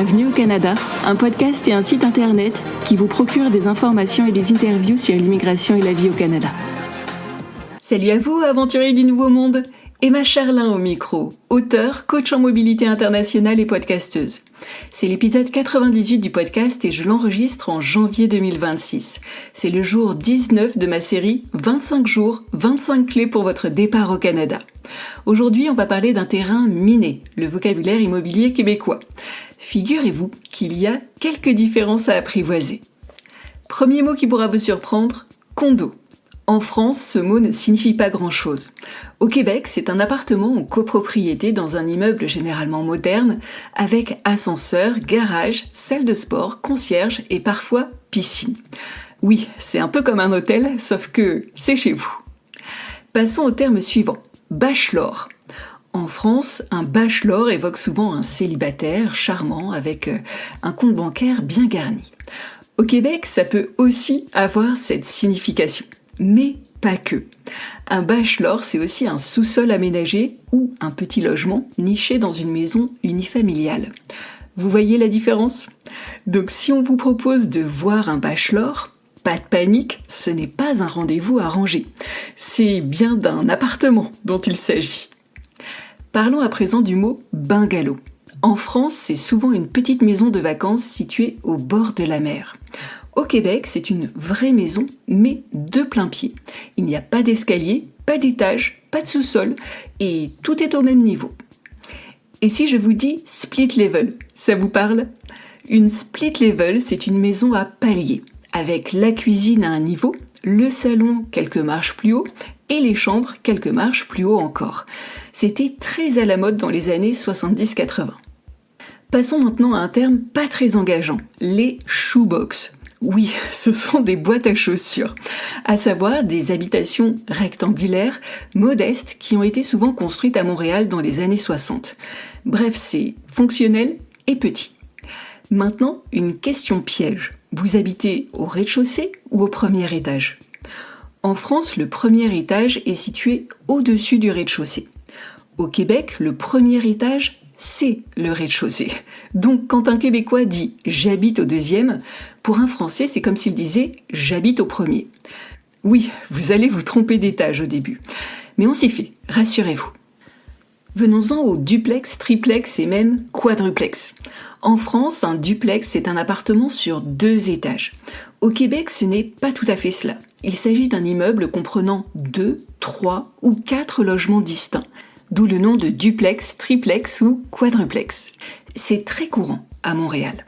Bienvenue au Canada, un podcast et un site internet qui vous procure des informations et des interviews sur l'immigration et la vie au Canada. Salut à vous, aventuriers du Nouveau Monde! Emma Charlin au micro, auteure, coach en mobilité internationale et podcasteuse. C'est l'épisode 98 du podcast et je l'enregistre en janvier 2026. C'est le jour 19 de ma série 25 jours, 25 clés pour votre départ au Canada. Aujourd'hui, on va parler d'un terrain miné, le vocabulaire immobilier québécois. Figurez-vous qu'il y a quelques différences à apprivoiser. Premier mot qui pourra vous surprendre, condo. En France, ce mot ne signifie pas grand-chose. Au Québec, c'est un appartement en copropriété dans un immeuble généralement moderne, avec ascenseur, garage, salle de sport, concierge et parfois piscine. Oui, c'est un peu comme un hôtel, sauf que c'est chez vous. Passons au terme suivant, bachelor. En France, un bachelor évoque souvent un célibataire charmant avec un compte bancaire bien garni. Au Québec, ça peut aussi avoir cette signification. Mais pas que. Un bachelor, c'est aussi un sous-sol aménagé ou un petit logement niché dans une maison unifamiliale. Vous voyez la différence ? Donc si on vous propose de voir un bachelor, pas de panique, ce n'est pas un rendez-vous arrangé. C'est bien d'un appartement dont il s'agit. Parlons à présent du mot bungalow. En France, c'est souvent une petite maison de vacances située au bord de la mer. Au Québec, c'est une vraie maison, mais de plein pied. Il n'y a pas d'escalier, pas d'étage, pas de sous-sol, et tout est au même niveau. Et si je vous dis split level, ça vous parle ? Une split level, c'est une maison à paliers, avec la cuisine à un niveau, le salon quelques marches plus haut, et les chambres quelques marches plus haut encore. C'était très à la mode dans les années 70-80. Passons maintenant à un terme pas très engageant, les shoebox. Oui, ce sont des boîtes à chaussures, à savoir des habitations rectangulaires, modestes, qui ont été souvent construites à Montréal dans les années 60. Bref, c'est fonctionnel et petit. Maintenant, une question piège. Vous habitez au rez-de-chaussée ou au premier étage ? En France, le premier étage est situé au-dessus du rez-de-chaussée. Au Québec, le premier étage, c'est le rez-de-chaussée. Donc quand un Québécois dit « j'habite au deuxième », pour un Français, c'est comme s'il disait « j'habite au premier ». Oui, vous allez vous tromper d'étage au début. Mais on s'y fait, rassurez-vous. Venons-en au duplex, triplex et même quadruplex. En France, un duplex, c'est un appartement sur 2 étages. Au Québec, ce n'est pas tout à fait cela. Il s'agit d'un immeuble comprenant 2, 3 ou 4 logements distincts. D'où le nom de duplex, triplex ou quadruplex. C'est très courant à Montréal.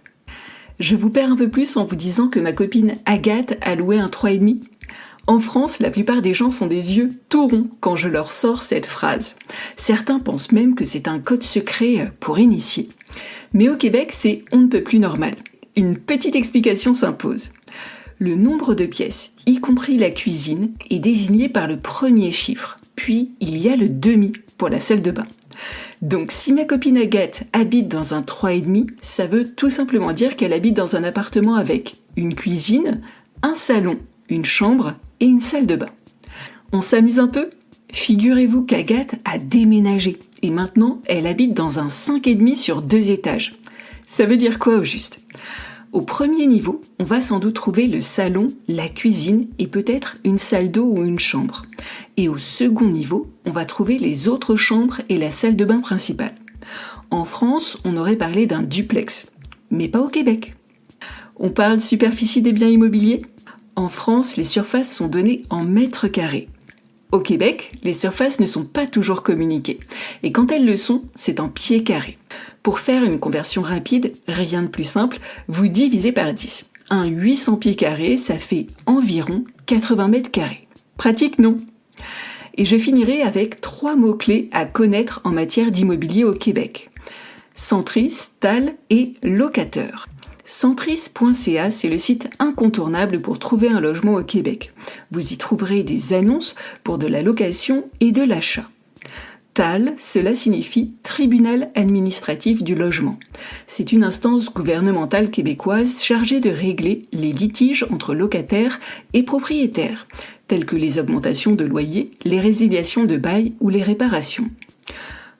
Je vous perds un peu plus en vous disant que ma copine Agathe a loué un 3,5. En France, la plupart des gens font des yeux tout ronds quand je leur sors cette phrase. Certains pensent même que c'est un code secret pour initier. Mais au Québec, c'est on ne peut plus normal. Une petite explication s'impose. Le nombre de pièces, y compris la cuisine, est désigné par le premier chiffre. Puis, il y a le demi pour la salle de bain. Donc, si ma copine Agathe habite dans un 3,5, ça veut tout simplement dire qu'elle habite dans un appartement avec une cuisine, un salon, une chambre et une salle de bain. On s'amuse un peu ? Figurez-vous qu'Agathe a déménagé et maintenant, elle habite dans un 5,5 sur 2 étages. Ça veut dire quoi au juste ? Au premier niveau, on va sans doute trouver le salon, la cuisine et peut-être une salle d'eau ou une chambre. Et au second niveau, on va trouver les autres chambres et la salle de bain principale. En France, on aurait parlé d'un duplex, mais pas au Québec. On parle superficie des biens immobiliers ? En France, les surfaces sont données en mètres carrés. Au Québec, les surfaces ne sont pas toujours communiquées. Et quand elles le sont, c'est en pieds carrés. Pour faire une conversion rapide, rien de plus simple, vous divisez par 10. Un 800 pieds carrés, ça fait environ 80 mètres carrés. Pratique, non ? Et je finirai avec 3 mots-clés à connaître en matière d'immobilier au Québec. Centris, TAL et locateur. Centris.ca, c'est le site incontournable pour trouver un logement au Québec. Vous y trouverez des annonces pour de la location et de l'achat. TAL, cela signifie Tribunal administratif du logement. C'est une instance gouvernementale québécoise chargée de régler les litiges entre locataires et propriétaires, tels que les augmentations de loyer, les résiliations de bail ou les réparations.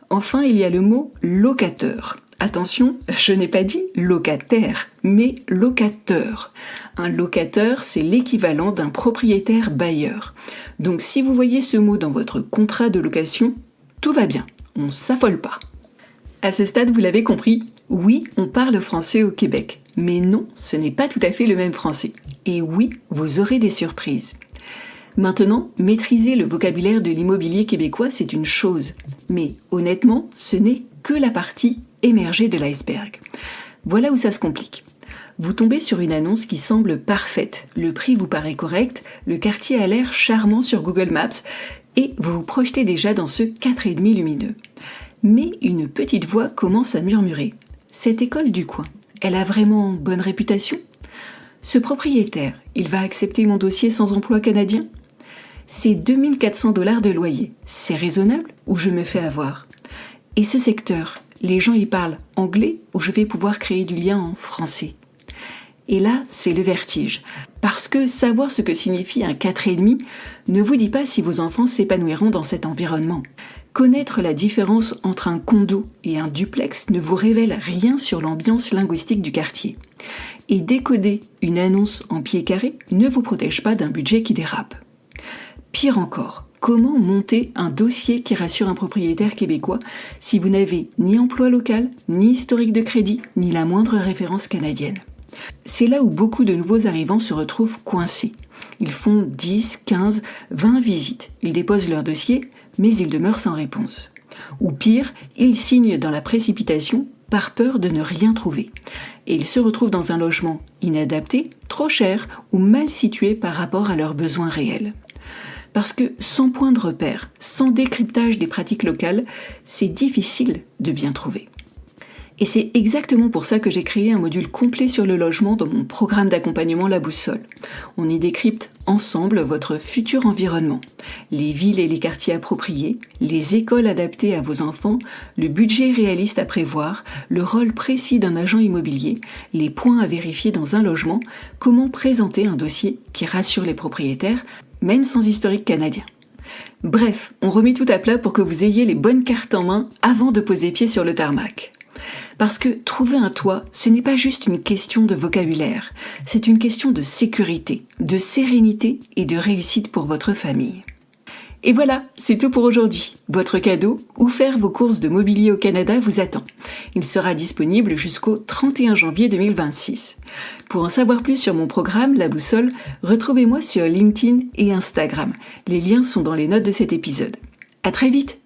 Enfin, il y a le mot locateur. Attention, je n'ai pas dit locataire, mais locateur. Un locateur, c'est l'équivalent d'un propriétaire bailleur. Donc si vous voyez ce mot dans votre contrat de location, tout va bien, on s'affole pas. À ce stade, vous l'avez compris, oui, on parle français au Québec. Mais non, ce n'est pas tout à fait le même français. Et oui, vous aurez des surprises. Maintenant, maîtriser le vocabulaire de l'immobilier québécois, c'est une chose. Mais honnêtement, ce n'est que la partie émergée de l'iceberg. Voilà où ça se complique. Vous tombez sur une annonce qui semble parfaite. Le prix vous paraît correct, le quartier a l'air charmant sur Google Maps et vous vous projetez déjà dans ce 4,5 lumineux. Mais une petite voix commence à murmurer. Cette école du coin, elle a vraiment bonne réputation ? Ce propriétaire, il va accepter mon dossier sans emploi canadien ? C'est 2 400 $ de loyer. C'est raisonnable ou je me fais avoir ? Et ce secteur, les gens y parlent anglais ou je vais pouvoir créer du lien en français ? Et là, c'est le vertige. Parce que savoir ce que signifie un 4,5 ne vous dit pas si vos enfants s'épanouiront dans cet environnement. Connaître la différence entre un condo et un duplex ne vous révèle rien sur l'ambiance linguistique du quartier. Et décoder une annonce en pied carré ne vous protège pas d'un budget qui dérape. Pire encore, comment monter un dossier qui rassure un propriétaire québécois si vous n'avez ni emploi local, ni historique de crédit, ni la moindre référence canadienne ? C'est là où beaucoup de nouveaux arrivants se retrouvent coincés. Ils font 10, 15, 20 visites. Ils déposent leur dossier, mais ils demeurent sans réponse. Ou pire, ils signent dans la précipitation par peur de ne rien trouver. Et ils se retrouvent dans un logement inadapté, trop cher ou mal situé par rapport à leurs besoins réels. Parce que sans point de repère, sans décryptage des pratiques locales, c'est difficile de bien trouver. Et c'est exactement pour ça que j'ai créé un module complet sur le logement dans mon programme d'accompagnement La Boussole. On y décrypte ensemble votre futur environnement, les villes et les quartiers appropriés, les écoles adaptées à vos enfants, le budget réaliste à prévoir, le rôle précis d'un agent immobilier, les points à vérifier dans un logement, comment présenter un dossier qui rassure les propriétaires, même sans historique canadien. Bref, on remet tout à plat pour que vous ayez les bonnes cartes en main avant de poser pied sur le tarmac. Parce que trouver un toit, ce n'est pas juste une question de vocabulaire, c'est une question de sécurité, de sérénité et de réussite pour votre famille. Et voilà, c'est tout pour aujourd'hui. Votre cadeau, ou faire vos courses de mobilier au Canada, vous attend. Il sera disponible jusqu'au 31 janvier 2026. Pour en savoir plus sur mon programme, La Boussole, retrouvez-moi sur LinkedIn et Instagram. Les liens sont dans les notes de cet épisode. À très vite!